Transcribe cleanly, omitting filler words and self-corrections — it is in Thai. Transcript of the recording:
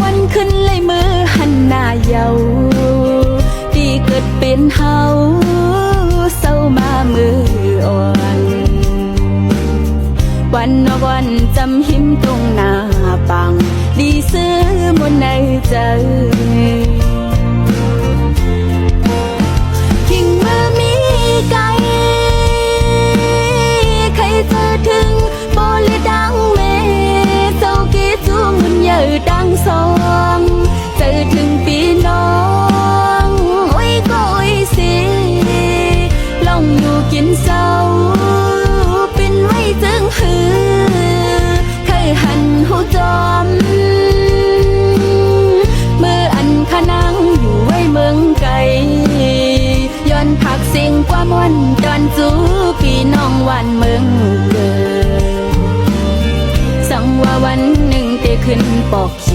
วันขึ้นเลยมือหันหน้าเยาดีเกิดเป็นเฮาเศร้ามามืออ่อนวันนอวันจำหิมตรงหน้าปังดีซื้อมนในใจทิ้งมือมีไกลใครเจอถึงโบลีดังเมเจ้ากีจูมุนเยอะดังสองเจอถึงปีน้องโอ้ยก็โอ้ยสิลองอยู่กินเศร้าเป็นไว้จึงหือเคยหันหูจอมเมื่ออันขนังอยู่ไว้เมืองไกลย้อนผักเสียงกว่ามวนดอนจูพี่น้องวันเมืองเกิดสังว่าวันหนึ่งเตขึ้นปอกขี